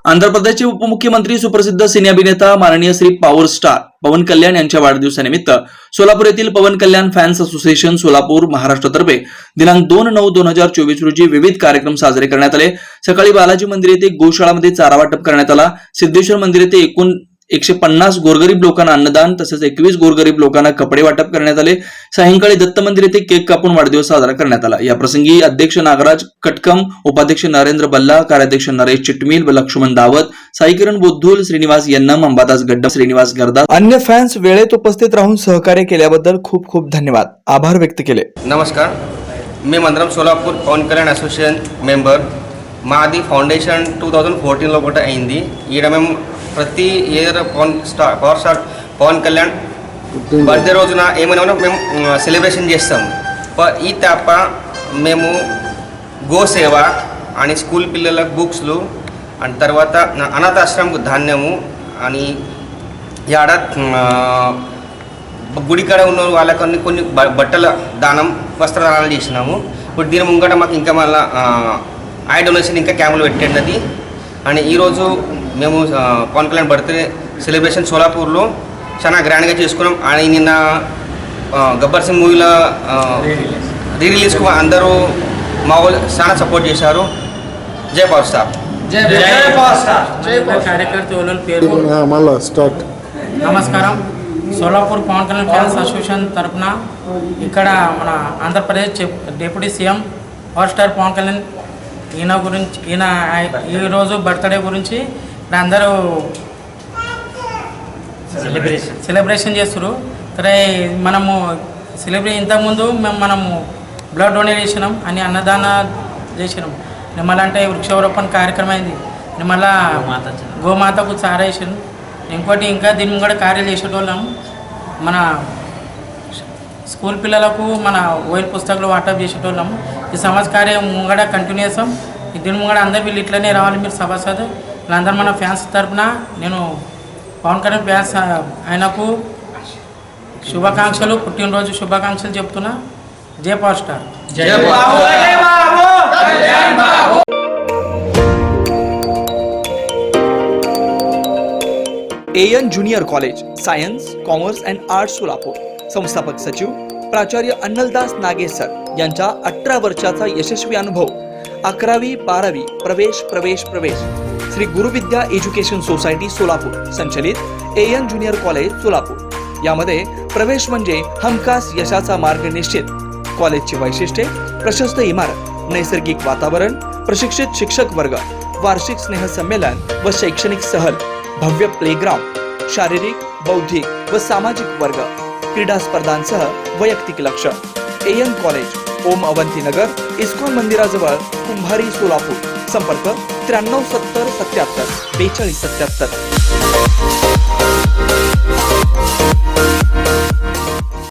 आंध्र प्रदेशचे उपमुख्यमंत्री सुप्रसिद्ध सिने अभिनेता माननीय श्री पॉवर स्टार पवन कल्याण यांच्या वाढदिवसानिमित्त सोलापूर येथील पवन कल्याण फॅन्स असोसिएशन सोलापूर महाराष्ट्रातर्फे दिनांक 2/9/2024 रोजी विविध कार्यक्रम साजरे करण्यात आले। सकाळी बालाजी मंदिर येथे गोशाळामध्ये चारा वाटप करण्यात आला। सिद्धेश्वर मंदिर येथे एकूण 150 गोरगरीब लोकांना अन्नदान तसेच 21 गोरगरीब लोकांना कपडे वाटप करण्यात आले। सायंकाळी दत्त मंदिर येथे केक कापून वाढदिवस साजरा करण्यात आला। या प्रसंगी अध्यक्ष नागराज कटकम, उपाध्यक्ष नरेंद्र बल्ला, कार्याध्यक्ष नरेश चिटमील व लक्ष्मण दावत, साईकिरण बोद्धुल, श्रीनिवास यन्नम, अंबादास गड्डा, श्रीनिवास गर्दा अन्य फॅन्स वेळेत उपस्थित राहून सहकार्य केल्याबद्दल खूप खूप धन्यवाद, आभार व्यक्त केले। नमस्कार, मी मंदरम सोलापूर पवन कल्याण అసోసియేషన్ మెంబర్। మాది ఫౌండేషన్ 2014లో కూడా అయింది। ఈడ మేము ప్రతి year power star Pawan Kalyan birthday రోజున ఏమైనా మేము సెలబ్రేషన్ చేస్తాం। ఈ తప్ప మేము గోసేవ అని స్కూల్ పిల్లలకు బుక్స్లు అండ్ తర్వాత అనాథాశ్రమకు ధాన్యము అని యాడ గుడి కాడ ఉన్న వాళ్ళకి కొన్ని బట్టల దానం వస్త్రదానాలు చేసినాము। ఇప్పుడు దీని ముంగట మాకు ఇంకా మళ్ళీ ఐ డొనేషన్ ఇంకా క్యాంపులు పెట్టినది। అండ్ ఈరోజు మేము పవన్ కళ్యాణ్ బర్త్డే సెలబ్రేషన్ సోలాపూర్లో చాలా గ్రాండ్గా చేసుకున్నాం। అని నిన్న గబ్బర్ సింగ్ మూవీలో రీ రిలీజ్కు అందరూ మా వాళ్ళు చాలా సపోర్ట్ చేశారు। జై పవర్ స్టార్। నమస్కారం, సోలాపూర్ పవన్ కళ్యాణ్ ఫ్యాన్స్ అసోసియేషన్ తరఫున ఇక్కడ మన Andhra Pradesh deputy CM power star Pawan Kalyan ఈయన ఈరోజు బర్త్డే గురించి అందరూ సెలబ్రేషన్ చేస్తారు। సరే, మనము ఇంతకుముందు మనము బ్లడ్ డొనేట్ చేసినాం అని అన్నదాన చేసినాం। నిమ్మలంటే వృక్షారోపణ కార్యక్రమం అయింది, నిమ్మల గోమాతకు చారా వేసాను। ఇంకోటి ఇంకా దీని కూడా కార్యాలు చేసేటోళ్ళం, మన స్కూల్ పిల్లలకు మన ఓయిల్ పుస్తకాలు వాటప్ చేసేటోళ్ళం। ఈ సమాజ కార్యం ముంగడ కంటిన్యూ చేస్తాం। దీని ముంగడ అందరు వీళ్ళు ఇట్లనే రావాలి, మీరు సభాసద్ వీళ్ళందరూ మన ఫ్యాన్స్ తరఫున నేను పవన్ కళ్యాణ్ ఫ్యాన్స్ ఆయనకు శుభాకాంక్షలు, పుట్టినరోజు శుభాకాంక్షలు చెప్తున్నా। జై power star. A N junior college science, commerce and arts Solapur संस्थापक सचिव प्राचार्य अन्नलदास नागेश सर यांचा 18 वर्षाचा यशस्वी अनुभव। 11वी 12वी प्रवेश प्रवेश प्रवेश श्री गुरुविद्या एज्युकेशन सोसायटी सोलापूर संचलित एएन ज्युनियर कॉलेज सोलापूर। यामध्ये प्रवेश म्हणजे हमखास यशाचा मार्ग निश्चित। कॉलेजची वैशिष्ट्ये: प्रशस्त इमारत, नैसर्गिक वातावरण, प्रशिक्षित शिक्षक वर्ग, वार्षिक स्नेह संमेलन व शैक्षणिक सहल, भव्य प्लेग्राउंड, शारीरिक, बौद्धिक व सामाजिक वर्ग, क्रीडा स्पर्धांसह वैयक्तिक लक्ष। A N college, Om Avanti Nagar, ISKCON मंदिराजवळ, कुंभारी सोलापूर। संपर्क 93 70 77 42 77।